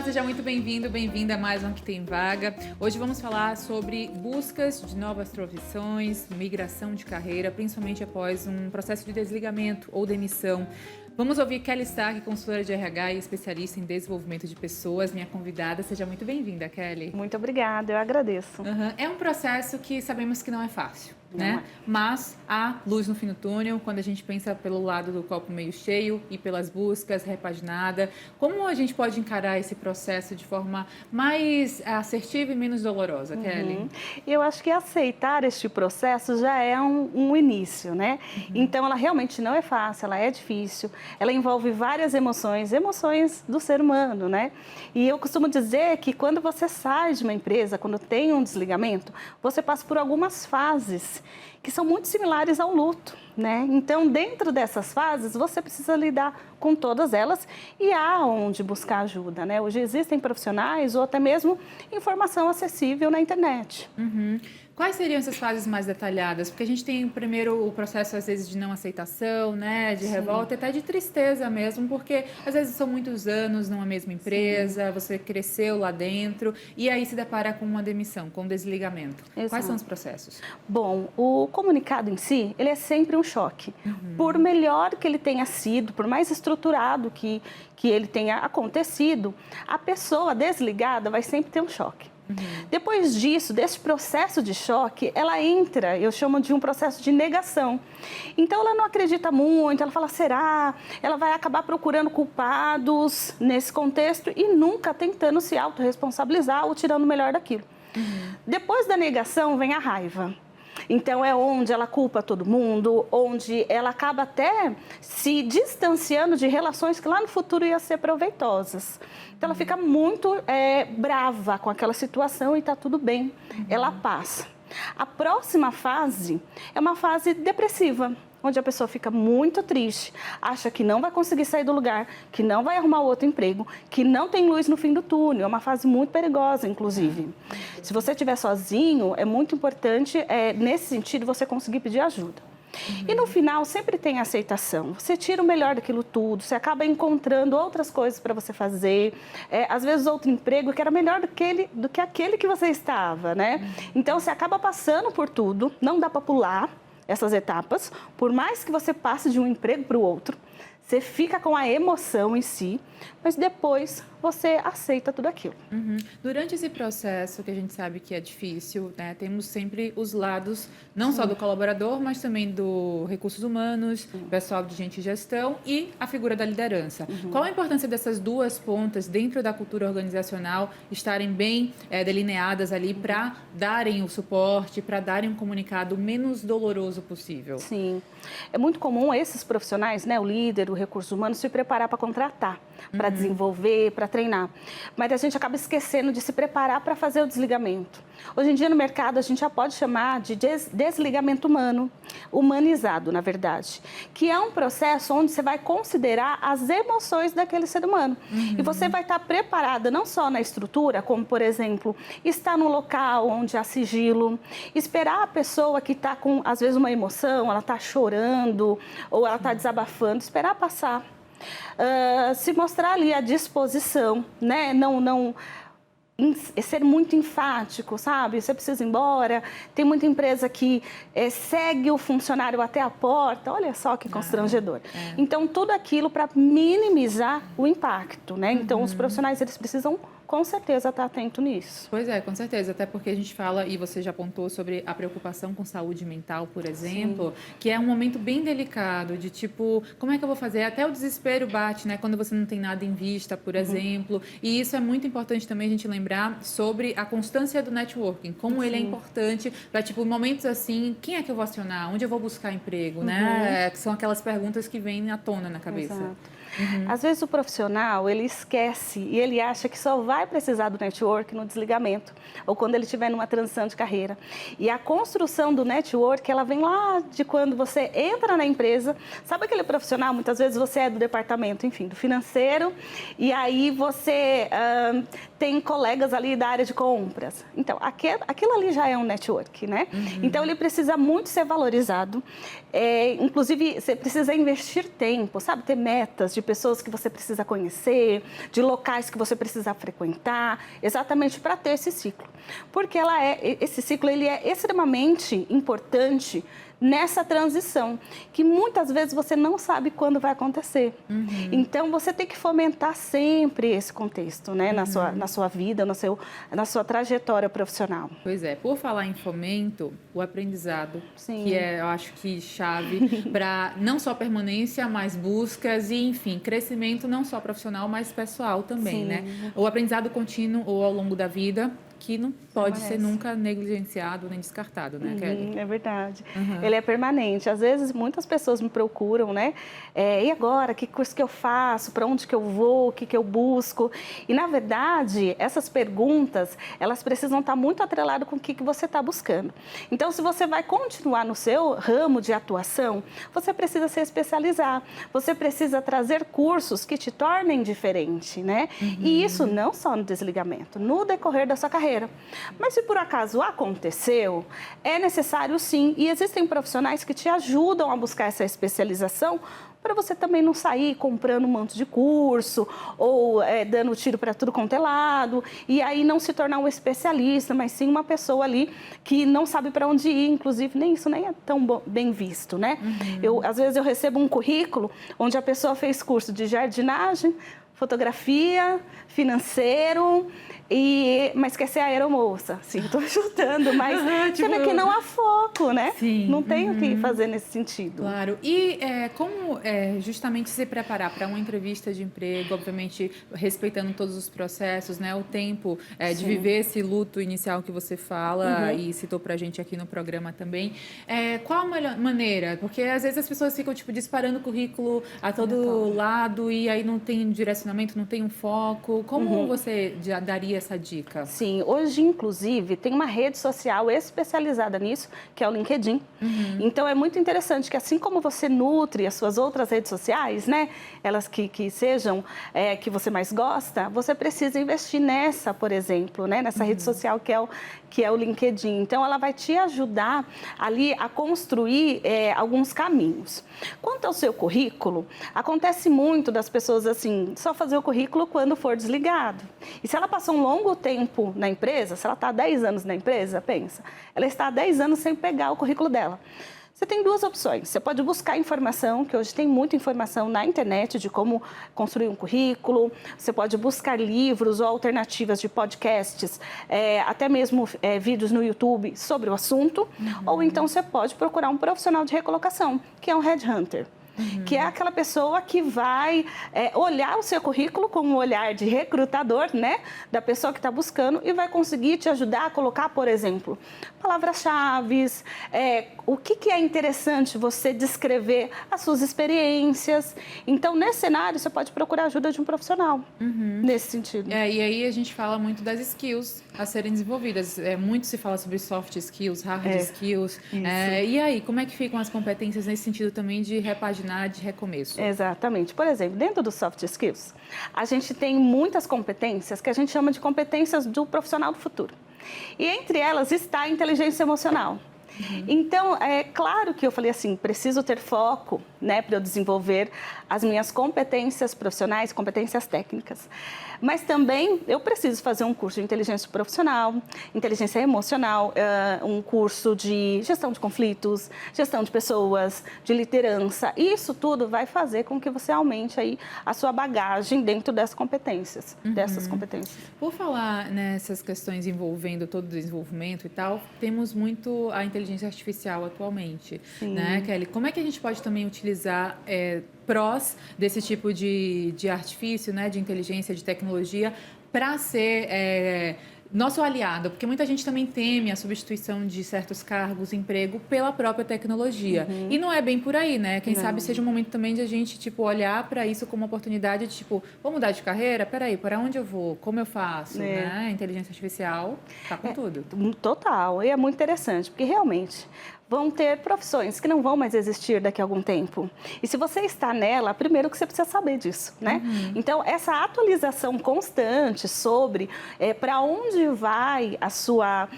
Olá, seja muito bem-vindo, bem-vinda a mais um Que Tem Vaga. Hoje vamos falar sobre buscas de novas profissões, migração de carreira, principalmente após um processo de desligamento ou demissão. Vamos ouvir Kelly Stark, consultora de RH e especialista em desenvolvimento de pessoas, minha convidada. Seja muito bem-vinda, Kelly. Muito obrigada, eu agradeço. É um processo que sabemos que não é fácil, né? Mas há luz no fim do túnel quando a gente pensa pelo lado do copo meio cheio e pelas buscas, repaginada. Como a gente pode encarar esse processo de forma mais assertiva e menos dolorosa, Kelly? Eu acho que aceitar este processo já é um início, né? Então, ela realmente não é fácil, ela é difícil, ela envolve várias emoções do ser humano, né? E eu costumo dizer que quando você sai de uma empresa, quando tem um desligamento, você passa por algumas fases que são muito similares ao luto, né? Então, dentro dessas fases, você precisa lidar com todas elas e há onde buscar ajuda, né? Hoje existem profissionais ou até mesmo informação acessível na internet. Quais seriam essas fases mais detalhadas? Porque a gente tem primeiro o processo, às vezes, de não aceitação, né? De revolta, até de tristeza mesmo, porque às vezes são muitos anos numa mesma empresa, você cresceu lá dentro e aí se depara com uma demissão, com um desligamento. Exato. Quais são os processos? Bom, o comunicado em si, ele é sempre um choque. Por melhor que ele tenha sido, por mais estruturado que ele tenha acontecido, a pessoa desligada vai sempre ter um choque. Depois disso, desse processo de choque, ela entra, eu chamo de um processo de negação. Então, ela não acredita muito, ela fala, será? Ela vai acabar procurando culpados nesse contexto e nunca tentando se autorresponsabilizar ou tirando o melhor daquilo. Depois da negação, vem a raiva. Então, é onde ela culpa todo mundo, onde ela acaba até se distanciando de relações que lá no futuro iam ser proveitosas. Então, ela fica muito brava com aquela situação e está tudo bem, ela passa. A próxima fase é uma fase depressiva, onde a pessoa fica muito triste, acha que não vai conseguir sair do lugar, que não vai arrumar outro emprego, que não tem luz no fim do túnel. É uma fase muito perigosa, inclusive. Se você estiver sozinho, é muito importante, nesse sentido, você conseguir pedir ajuda. E no final, sempre tem aceitação. Você tira o melhor daquilo tudo, você acaba encontrando outras coisas para você fazer. Às vezes, outro emprego que era melhor do que aquele que você estava, né? Então, você acaba passando por tudo, não dá para pular essas etapas, por mais que você passe de um emprego para o outro, você fica com a emoção em si, mas depois você aceita tudo aquilo. Durante esse processo, que a gente sabe que é difícil, né, temos sempre os lados, não só do colaborador, mas também do recursos humanos, pessoal de gente e gestão e a figura da liderança. Qual a importância dessas duas pontas dentro da cultura organizacional estarem bem delineadas ali para darem o suporte, para darem um comunicado menos doloroso possível? Sim. É muito comum esses profissionais, né, o líder, o recurso humano, se preparar para contratar, para desenvolver, para treinar. Mas a gente acaba esquecendo de se preparar para fazer o desligamento. Hoje em dia, no mercado, a gente já pode chamar de desligamento humano, humanizado, na verdade, que é um processo onde você vai considerar as emoções daquele ser humano. E você vai estar preparada não só na estrutura, como, por exemplo, estar num local onde há sigilo, esperar a pessoa que está com, às vezes, uma emoção, ela está chorando ou ela está desabafando, esperar passar. Se mostrar ali à disposição, né? Não ser muito enfático, sabe? Você precisa ir embora. Tem muita empresa que segue o funcionário até a porta. Olha só que constrangedor. Então, tudo aquilo para minimizar o impacto, né? Então, os profissionais, eles precisam com certeza estar atento nisso. Pois é, com certeza. Até porque a gente fala, e você já apontou sobre a preocupação com saúde mental, por exemplo, que é um momento bem delicado, de tipo, como é que eu vou fazer? Até o desespero bate, né? Quando você não tem nada em vista, por exemplo. E isso é muito importante também a gente lembrar sobre a constância do networking, como ele é importante para, tipo, momentos assim, quem é que eu vou acionar? Onde eu vou buscar emprego, né? Que são aquelas perguntas que vêm à tona na cabeça. Exato. Às vezes o profissional, ele esquece e ele acha que só vai precisar do network no desligamento ou quando ele estiver numa transição de carreira. E a construção do network, ela vem lá de quando você entra na empresa. Sabe aquele profissional, muitas vezes você é do departamento, enfim, do financeiro, e aí você tem colegas ali da área de compras. Então, aquilo ali já é um network, né? Então, ele precisa muito ser valorizado. Inclusive, você precisa investir tempo, sabe? Ter metas de de pessoas que você precisa conhecer, de locais que você precisa frequentar, exatamente para ter esse ciclo. Porque esse ciclo ele é extremamente importante nessa transição, que muitas vezes você não sabe quando vai acontecer. Então, você tem que fomentar sempre esse contexto, né, na sua vida, na sua trajetória profissional. Pois é, por falar em fomento, o aprendizado, Sim. que é, eu acho que chave para não só permanência, mas buscas e, enfim, crescimento não só profissional, mas pessoal também, Sim. né? O aprendizado contínuo ou ao longo da vida, que não pode ser nunca negligenciado nem descartado, né, Kelly? É verdade. Ele é permanente. Às vezes, muitas pessoas me procuram, né? E agora, que curso que eu faço? Para onde que eu vou? O que que eu busco? E, na verdade, essas perguntas, elas precisam estar muito atreladas com o que você está buscando. Então, se você vai continuar no seu ramo de atuação, você precisa se especializar. Você precisa trazer cursos que te tornem diferente, né? E isso não só no desligamento, no decorrer da sua carreira. Mas se por acaso aconteceu, é necessário sim, e existem profissionais que te ajudam a buscar essa especialização para você também não sair comprando um monte de curso ou dando tiro para tudo quanto é lado e aí não se tornar um especialista, mas sim uma pessoa ali que não sabe para onde ir, inclusive nem isso nem é tão bem visto, né? Às vezes eu recebo um currículo onde a pessoa fez curso de jardinagem, fotografia, financeiro, mas quer ser aeromoça. Sim, estou chutando, mas você vê que não há foco, né? Sim. Não tem o que fazer nesse sentido. Claro. E como justamente se preparar para uma entrevista de emprego, obviamente respeitando todos os processos, né? O tempo de viver esse luto inicial que você fala e citou para a gente aqui no programa também. Qual a melhor maneira? Porque às vezes as pessoas ficam disparando o currículo a todo lado e aí não tem um direcionamento, não tem um foco. Como você já daria essa dica? Sim, hoje, inclusive, tem uma rede social especializada nisso, que é o LinkedIn. Então, é muito interessante que, assim como você nutre as suas outras redes sociais, né, elas que sejam que você mais gosta, você precisa investir nessa, por exemplo, né, nessa rede social que é o LinkedIn. Então, ela vai te ajudar ali a construir alguns caminhos. Quanto ao seu currículo, acontece muito das pessoas, assim, só fazer o currículo quando for desligado. E se ela passou um longo tempo na empresa, se ela está há 10 anos na empresa, pensa, ela está há 10 anos sem pegar o currículo dela. Você tem duas opções. Você pode buscar informação, que hoje tem muita informação na internet de como construir um currículo. Você pode buscar livros ou alternativas de podcasts, até mesmo vídeos no YouTube sobre o assunto. Ou então você pode procurar um profissional de recolocação, que é um headhunter. Que é aquela pessoa que vai olhar o seu currículo com um olhar de recrutador, né, da pessoa que está buscando e vai conseguir te ajudar a colocar, por exemplo, palavras-chave, o que é interessante você descrever as suas experiências. Então, nesse cenário, você pode procurar a ajuda de um profissional, nesse sentido. E aí a gente fala muito das skills a serem desenvolvidas. Muito se fala sobre soft skills, hard skills. E aí, como é que ficam as competências nesse sentido também de repaginar, de recomeço? Exatamente. Por exemplo, dentro dos soft skills, a gente tem muitas competências que a gente chama de competências do profissional do futuro. E entre elas está a inteligência emocional. Então, é claro que eu falei assim, preciso ter foco, né, para eu desenvolver as minhas competências profissionais, competências técnicas. Mas também eu preciso fazer um curso de inteligência profissional, inteligência emocional, um curso de gestão de conflitos, gestão de pessoas, de liderança. E isso tudo vai fazer com que você aumente aí a sua bagagem dentro dessas competências, Por falar nessas questões envolvendo todo o desenvolvimento e tal, temos muito a inteligência artificial atualmente, né, Kelly? Como é que a gente pode também utilizar prós desse tipo de artifício, né, de inteligência, de tecnologia, para ser nosso aliado? Porque muita gente também teme a substituição de certos cargos, emprego, pela própria tecnologia. E não é bem por aí, né? Quem sabe seja um momento também de a gente, olhar para isso como uma oportunidade de, vou mudar de carreira? Peraí, para onde eu vou? Como eu faço? Né? A inteligência artificial tá com tudo. Total. E é muito interessante, porque realmente vão ter profissões que não vão mais existir daqui a algum tempo. E se você está nela, primeiro que você precisa saber disso, né? Então, essa atualização constante sobre para onde vai a sua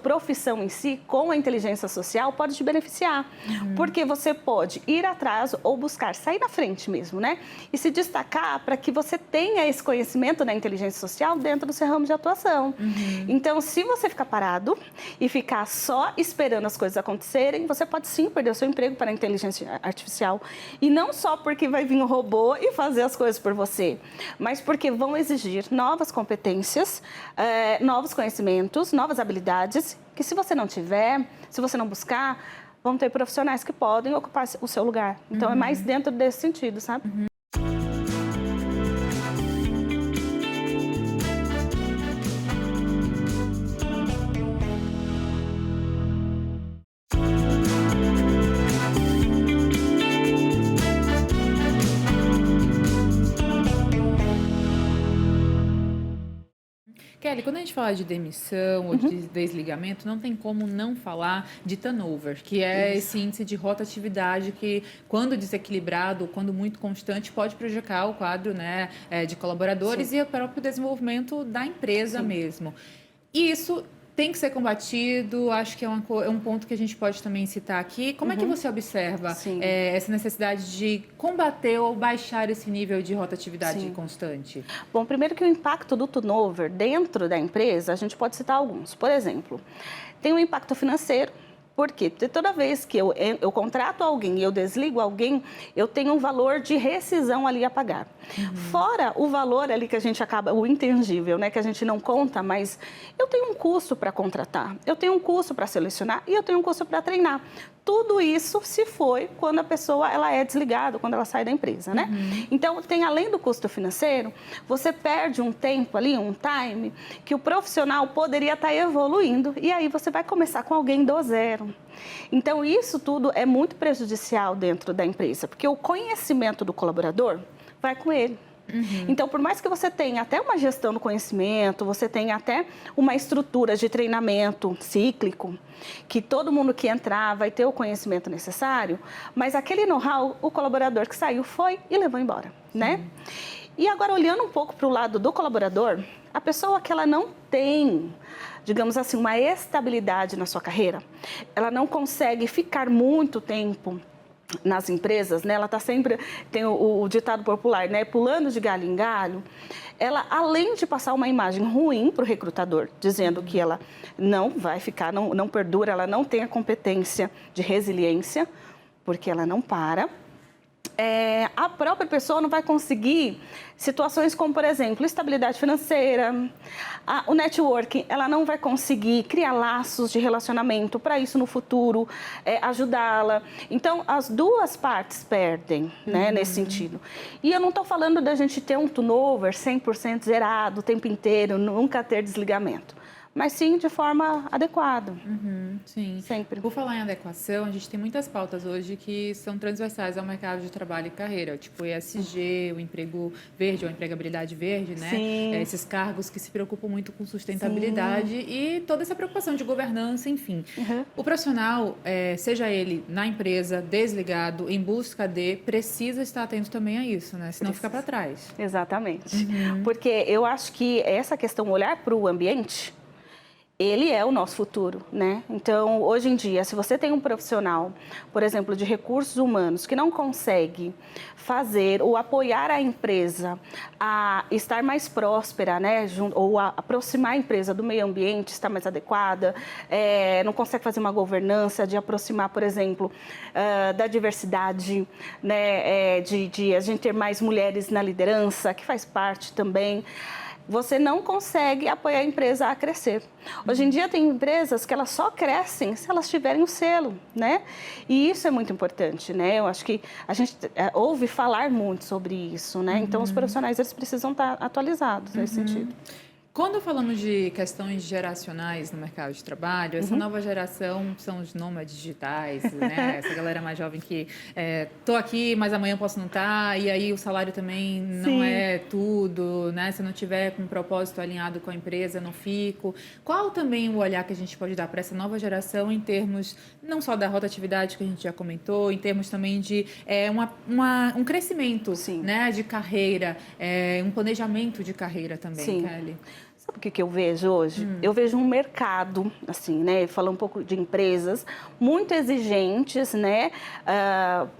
profissão em si com a inteligência social pode te beneficiar. Porque você pode ir atrás ou buscar sair na frente mesmo, né? E se destacar para que você tenha esse conhecimento da inteligência social dentro do seu ramo de atuação. Então, se você ficar parado e ficar só esperando as coisas acontecerem, você pode sim perder o seu emprego para a inteligência artificial. E não só porque vai vir um robô e fazer as coisas por você, mas porque vão exigir novas competências, novos conhecimentos, novas habilidades, que se você não tiver, se você não buscar, vão ter profissionais que podem ocupar o seu lugar. Então, é mais dentro desse sentido, sabe? Kelly, quando a gente fala de demissão ou de desligamento, não tem como não falar de turnover, que é esse índice de rotatividade que, quando desequilibrado, quando muito constante, pode prejudicar o quadro, né, de colaboradores e o próprio desenvolvimento da empresa mesmo. E isso tem que ser combatido, acho que é um ponto que a gente pode também citar aqui. Como é que você observa essa necessidade de combater ou baixar esse nível de rotatividade constante? Bom, primeiro que o impacto do turnover dentro da empresa, a gente pode citar alguns. Por exemplo, tem um impacto financeiro. Por quê? Porque toda vez que eu contrato alguém e eu desligo alguém, eu tenho um valor de rescisão ali a pagar. Fora o valor ali que a gente acaba, o intangível, né, que a gente não conta, mas eu tenho um custo para contratar, eu tenho um custo para selecionar e eu tenho um custo para treinar. Tudo isso se foi quando a pessoa ela é desligada, quando ela sai da empresa, né? Então, tem além do custo financeiro, você perde um tempo ali, um time, que o profissional poderia estar evoluindo e aí você vai começar com alguém do zero. Então, isso tudo é muito prejudicial dentro da empresa, porque o conhecimento do colaborador vai com ele. Então, por mais que você tenha até uma gestão do conhecimento, você tenha até uma estrutura de treinamento cíclico, que todo mundo que entrar vai ter o conhecimento necessário, mas aquele know-how, o colaborador que saiu foi e levou embora, né? E agora, olhando um pouco para o lado do colaborador, a pessoa que ela não tem, digamos assim, uma estabilidade na sua carreira, ela não consegue ficar muito tempo nas empresas, né? Ela está sempre, tem o ditado popular, né? Pulando de galho em galho. Ela, além de passar uma imagem ruim para o recrutador, dizendo que ela não vai ficar, não perdura, ela não tem a competência de resiliência, porque ela não para. A própria pessoa não vai conseguir situações como, por exemplo, estabilidade financeira, o networking, ela não vai conseguir criar laços de relacionamento para isso no futuro, ajudá-la. Então, as duas partes perdem, né, nesse sentido. E eu não estou falando da gente ter um turnover 100% zerado o tempo inteiro, nunca ter desligamento. Mas sim de forma adequada. Sim. Sempre. Por falar em adequação, a gente tem muitas pautas hoje que são transversais ao mercado de trabalho e carreira, tipo o ESG, o emprego verde, ou a empregabilidade verde, né? Sim. Esses cargos que se preocupam muito com sustentabilidade e toda essa preocupação de governança, enfim. O profissional, seja ele na empresa, desligado, em busca de, precisa estar atento também a isso, né? Senão fica para trás. Exatamente. Porque eu acho que essa questão, olhar para o ambiente, ele é o nosso futuro, né? Então, hoje em dia, se você tem um profissional, por exemplo, de recursos humanos, que não consegue fazer ou apoiar a empresa a estar mais próspera, né? Ou a aproximar a empresa do meio ambiente, estar mais adequada, não consegue fazer uma governança de aproximar, por exemplo, da diversidade, né? De a gente ter mais mulheres na liderança, que faz parte também. Você não consegue apoiar a empresa a crescer. Hoje em dia tem empresas que elas só crescem se elas tiverem o selo, né? E isso é muito importante, né? Eu acho que a gente ouve falar muito sobre isso, né? Então os profissionais eles precisam estar atualizados nesse sentido. Quando falamos de questões geracionais no mercado de trabalho, essa nova geração são os nômades digitais, né? Essa galera mais jovem que tô aqui, mas amanhã posso não estar, e aí o salário também não é tudo, né? Se eu não tiver com um propósito alinhado com a empresa, eu não fico. Qual também o olhar que a gente pode dar para essa nova geração em termos não só da rotatividade que a gente já comentou, em termos também de um crescimento, né? De carreira, um planejamento de carreira também, Kelly? Sabe o que eu vejo hoje? Eu vejo um mercado, assim, né? Falando um pouco de empresas muito exigentes, né?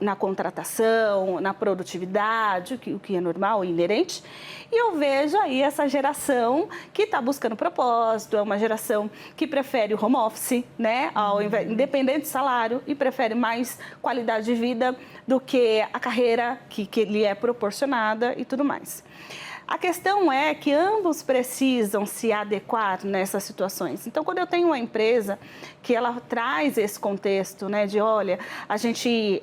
Na contratação, na produtividade, o que é normal e inerente. E eu vejo aí essa geração que está buscando propósito, é uma geração que prefere o home office, né? Independente de salário, e prefere mais qualidade de vida do que a carreira que lhe é proporcionada e tudo mais. A questão é que ambos precisam se adequar nessas situações. Então, quando eu tenho uma empresa que ela traz esse contexto, né, de olha, a gente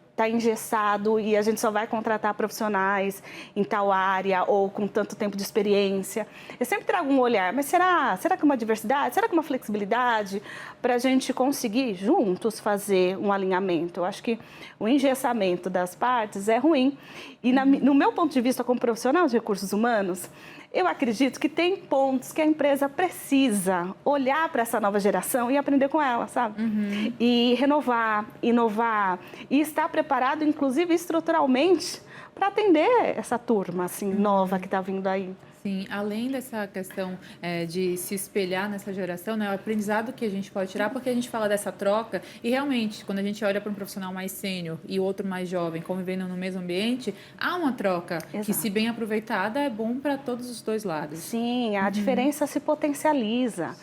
está engessado e a gente só vai contratar profissionais em tal área ou com tanto tempo de experiência. Eu sempre trago um olhar, mas será que uma diversidade, será que uma flexibilidade para a gente conseguir juntos fazer um alinhamento? Eu acho que o engessamento das partes é ruim. E no meu ponto de vista como profissional de recursos humanos, eu acredito que tem pontos que a empresa precisa olhar para essa nova geração e aprender com ela, sabe? E renovar, inovar e estar preparado, inclusive estruturalmente, para atender essa turma assim, nova que está vindo aí. Sim, além dessa questão de se espelhar nessa geração, né, o aprendizado que a gente pode tirar, porque a gente fala dessa troca e realmente, quando a gente olha para um profissional mais sênior e outro mais jovem convivendo no mesmo ambiente, há uma troca que, se bem aproveitada, é bom para todos os dois lados. Sim, a diferença se potencializa.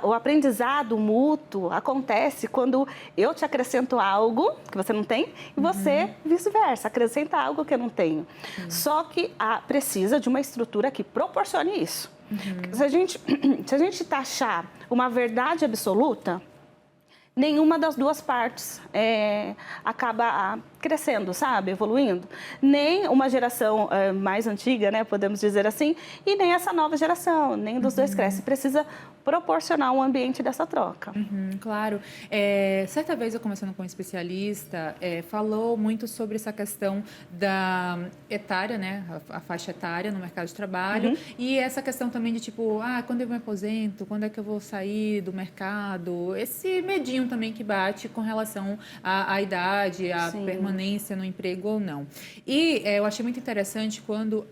O aprendizado mútuo acontece quando eu te acrescento algo que você não tem e você, vice-versa, acrescenta algo que eu não tenho. Só que precisa de uma estrutura que proporcione isso. Se a gente taxar uma verdade absoluta, nenhuma das duas partes acaba crescendo, sabe? Evoluindo. Nem uma geração mais antiga, né? Podemos dizer assim, e nem essa nova geração, nem dos dois cresce. Precisa proporcionar um ambiente dessa troca. Claro. Certa vez eu conversando com um especialista, falou muito sobre essa questão da etária, né? A faixa etária no mercado de trabalho e essa questão também de tipo, quando eu me aposento, quando é que eu vou sair do mercado? Esse medinho também que bate com relação à idade, à permanência no emprego ou não. E eu achei muito interessante quando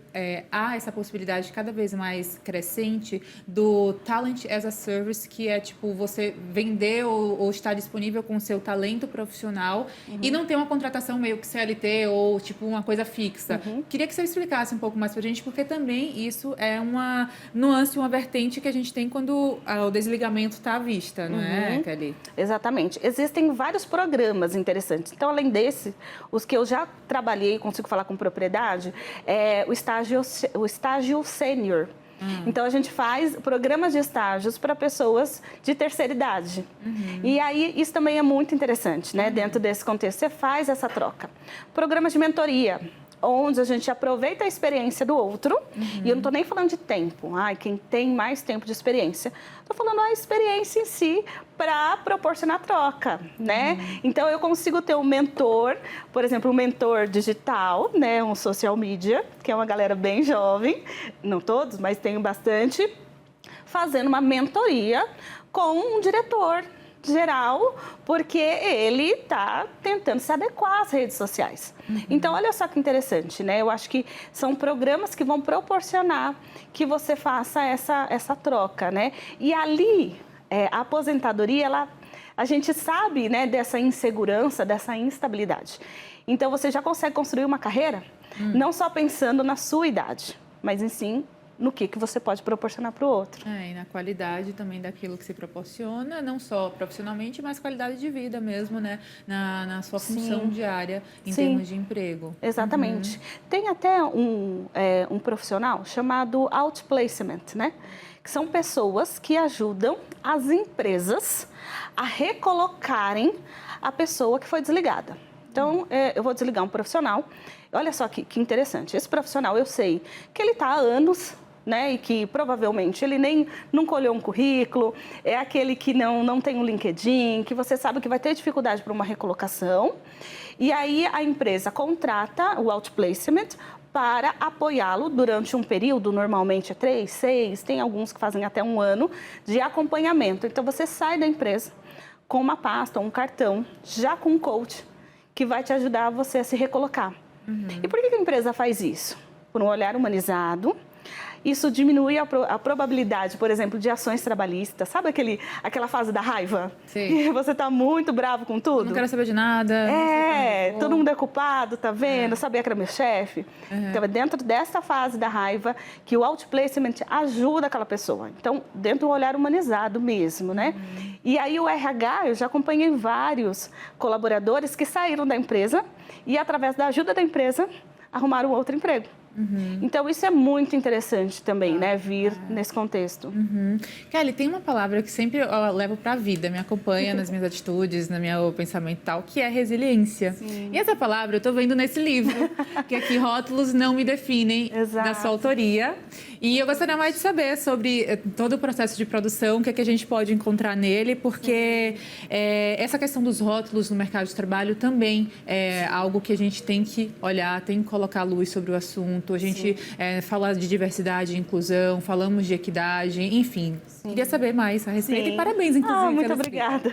há essa possibilidade cada vez mais crescente do talent as a service, que é tipo você vender ou estar disponível com o seu talento profissional e não ter uma contratação meio que CLT ou tipo uma coisa fixa. Queria que você explicasse um pouco mais pra gente, porque também isso é uma nuance, uma vertente que a gente tem quando o desligamento está à vista, não é, Kelly? Exatamente. Existem vários programas interessantes. Então, além desse, os que eu já trabalhei e consigo falar com propriedade, o estágio sênior. Então, a gente faz programas de estágios para pessoas de terceira idade. E aí, isso também é muito interessante, né? Dentro desse contexto, você faz essa troca. Programas de mentoria, onde a gente aproveita a experiência do outro, e eu não estou nem falando de tempo, quem tem mais tempo de experiência, estou falando a experiência em si para proporcionar troca, né? Então, eu consigo ter um mentor, por exemplo, um mentor digital, né? Um social media, que é uma galera bem jovem, não todos, mas tenho bastante, fazendo uma mentoria com um diretor geral, porque ele está tentando se adequar às redes sociais. Então, olha só que interessante, né? Eu acho que são programas que vão proporcionar que você faça essa troca, né? E ali, a aposentadoria, a gente sabe, né, dessa insegurança, dessa instabilidade. Então, você já consegue construir uma carreira, não só pensando na sua idade, mas em sim no que você pode proporcionar para o outro. E na qualidade também daquilo que se proporciona, não só profissionalmente, mas qualidade de vida mesmo, né? Na sua função diária em termos de emprego. Exatamente. Tem até um profissional chamado outplacement, né? Que são pessoas que ajudam as empresas a recolocarem a pessoa que foi desligada. Então, eu vou desligar um profissional. Olha só que interessante. Esse profissional, eu sei que ele está há anos né? E que provavelmente ele nunca olhou um currículo, é aquele que não tem um LinkedIn, que você sabe que vai ter dificuldade para uma recolocação. E aí a empresa contrata o outplacement para apoiá-lo durante um período, normalmente é 3, 6, tem alguns que fazem até 1 ano de acompanhamento. Então você sai da empresa com uma pasta, um cartão, já com um coach, que vai te ajudar você a se recolocar. E por que a empresa faz isso? Por um olhar humanizado. Isso diminui a probabilidade, por exemplo, de ações trabalhistas. Sabe aquela fase da raiva? Sim. Que você está muito bravo com tudo? Não quero saber de nada. Todo mundo é culpado, tá vendo? Eu sabia que era meu chefe. Então, é dentro dessa fase da raiva que o outplacement ajuda aquela pessoa. Então, dentro do olhar humanizado mesmo, né? E aí o RH, eu já acompanhei vários colaboradores que saíram da empresa e, através da ajuda da empresa, arrumaram outro emprego. Então, isso é muito interessante também, né? Vir nesse contexto. Kelly, tem uma palavra que sempre eu levo para a vida, me acompanha nas minhas atitudes, no meu pensamento e tal, que é resiliência. Sim. E essa palavra eu estou vendo nesse livro, que aqui Rótulos Não Me Definem, da sua autoria. E eu gostaria mais de saber sobre todo o processo de produção, o que é que a gente pode encontrar nele, porque essa questão dos rótulos no mercado de trabalho também é algo que a gente tem que olhar, tem que colocar luz sobre o assunto. A gente fala de diversidade e inclusão, falamos de equidade, enfim. Queria saber mais a respeito e parabéns, inclusive. Muito obrigada.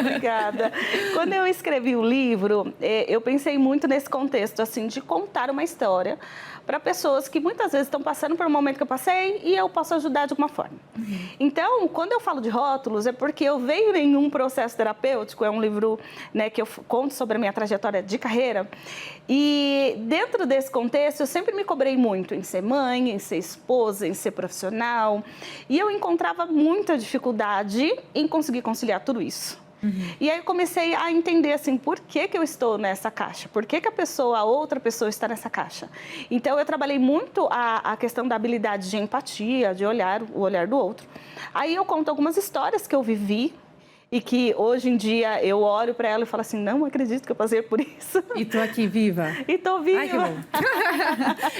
Obrigada. Quando eu escrevi o livro, eu pensei muito nesse contexto, assim, de contar uma história para pessoas que muitas vezes estão passando por um momento que eu passei e eu posso ajudar de alguma forma. Então, quando eu falo de rótulos, é porque eu venho em um processo terapêutico, é um livro, né, que eu conto sobre a minha trajetória de carreira, e dentro desse contexto eu sempre me cobrei muito em ser mãe, em ser esposa, em ser profissional, e eu encontrava muita dificuldade em conseguir conciliar tudo isso. E aí eu comecei a entender assim, por que eu estou nessa caixa? Por que a outra pessoa está nessa caixa? Então eu trabalhei muito a questão da habilidade de empatia, de olhar o olhar do outro. Aí eu conto algumas histórias que eu vivi e que hoje em dia eu olho para ela e falo assim, não acredito que eu passei por isso. E tô aqui viva. E tô viva. Ai, que bom.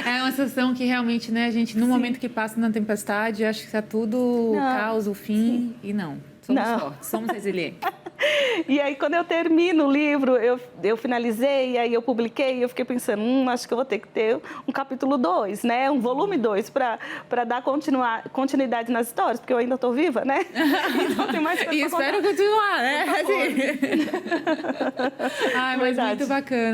É uma sensação que realmente, né, a gente, no momento que passa na tempestade, acha que está tudo caos, o fim, e não. Somos fortes, somos resilientes. E aí, quando eu termino o livro, eu finalizei, e aí eu publiquei, e eu fiquei pensando, acho que eu vou ter que ter um capítulo 2, né? Um volume 2, para dar continuidade nas histórias, porque eu ainda estou viva, né? Então tem mais coisa. E espero continuar, né? Ai, mas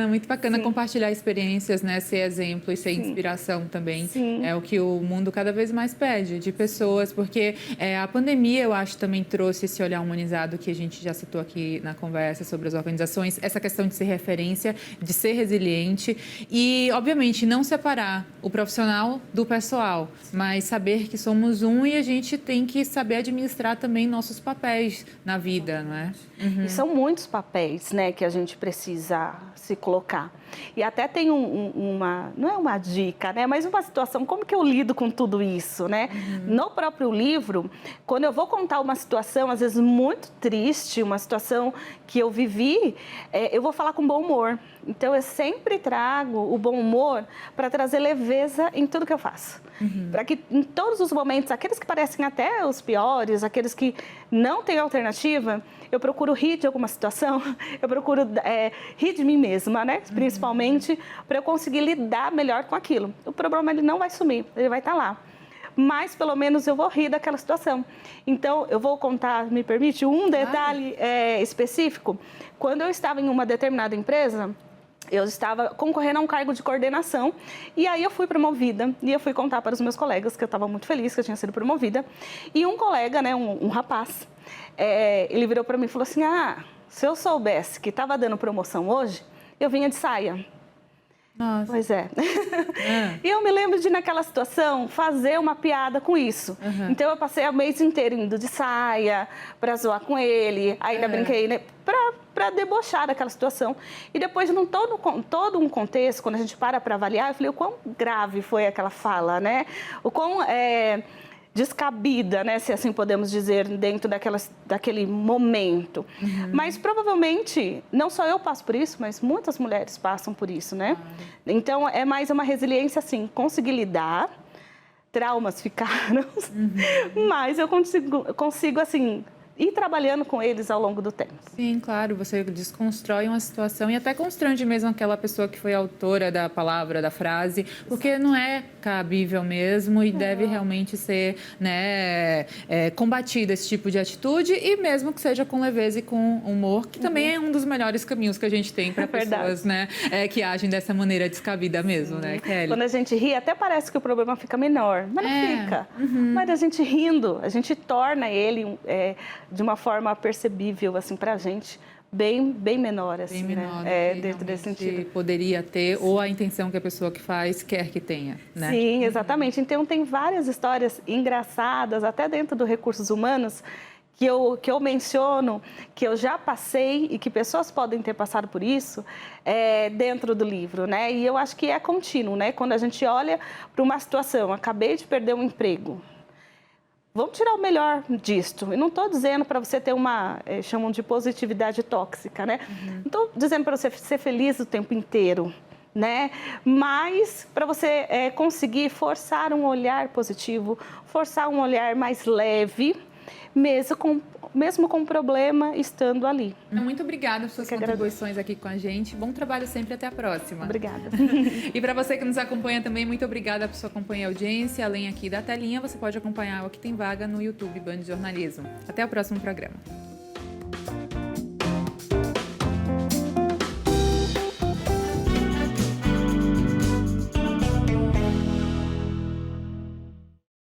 muito bacana compartilhar experiências, né? Ser exemplo e ser inspiração também. É o que o mundo cada vez mais pede, de pessoas, porque a pandemia, eu acho, também trouxe esse olhar humanizado que a gente já citou aqui na conversa sobre as organizações, essa questão de ser referência, de ser resiliente e, obviamente, não separar o profissional do pessoal, mas saber que somos um e a gente tem que saber administrar também nossos papéis na vida, não é? E são muitos papéis, né, que a gente precisa se colocar. E até tem não é uma dica, né, mas uma situação, como que eu lido com tudo isso, né? No próprio livro, quando eu vou contar uma situação, às vezes muito triste, uma situação que eu vivi, eu vou falar com bom humor. Então, eu sempre trago o bom humor para trazer leveza em tudo que eu faço. Para que em todos os momentos, aqueles que parecem até os piores, aqueles que não têm alternativa, eu procuro rir de alguma situação, eu procuro rir de mim mesma, né? Principalmente para eu conseguir lidar melhor com aquilo. O problema ele não vai sumir, ele vai estar lá. Mas, pelo menos, eu vou rir daquela situação. Então, eu vou contar, me permite, um detalhe específico. Quando eu estava em uma determinada empresa, eu estava concorrendo a um cargo de coordenação e aí eu fui promovida e eu fui contar para os meus colegas que eu estava muito feliz que eu tinha sido promovida. E um colega, né, um rapaz, ele virou para mim e falou assim, se eu soubesse que estava dando promoção hoje, eu vinha de saia. Nossa. Pois é. E eu me lembro de, naquela situação, fazer uma piada com isso. Então, eu passei o mês inteiro indo de saia, para zoar com ele, ainda brinquei, né, para debochar daquela situação. E depois, num todo um contexto, quando a gente para avaliar, eu falei o quão grave foi aquela fala, né? O quão descabida, né, se assim podemos dizer, dentro daquele momento. Mas provavelmente, não só eu passo por isso, mas muitas mulheres passam por isso, né? Então, é mais uma resiliência, assim, conseguir lidar, traumas ficaram, mas eu consigo assim, ir trabalhando com eles ao longo do tempo. Sim, claro, você desconstrói uma situação e até constrange mesmo aquela pessoa que foi autora da palavra, da frase, porque não é cabível mesmo e deve realmente ser, né, combatido esse tipo de atitude, e mesmo que seja com leveza e com humor, que também é um dos melhores caminhos que a gente tem para pessoas, né, que agem dessa maneira descabida mesmo, né, Kelly? Quando a gente ri, até parece que o problema fica menor, mas não fica. Mas a gente rindo, a gente torna ele de uma forma percebível, assim, pra gente, bem menor, assim, bem menor, né? Dentro desse sentido. Poderia ter, ou a intenção que a pessoa que faz quer que tenha, né? Sim, exatamente. Então, tem várias histórias engraçadas, até dentro do Recursos Humanos, que eu menciono, que eu já passei e que pessoas podem ter passado por isso dentro do livro, né? E eu acho que é contínuo, né? Quando a gente olha para uma situação, acabei de perder um emprego, vamos tirar o melhor disto. Eu não estou dizendo para você ter uma, chamam de positividade tóxica, né? Não estou dizendo para você ser feliz o tempo inteiro, né? Mas para você conseguir forçar um olhar positivo, forçar um olhar mais leve, mesmo com problema estando ali. Muito obrigada por suas contribuições aqui com a gente. Bom trabalho sempre, até a próxima. Obrigada. E para você que nos acompanha também, muito obrigada por sua companhia e audiência. Além aqui da telinha, você pode acompanhar o Que Tem Vaga no YouTube Band Jornalismo. Até o próximo programa.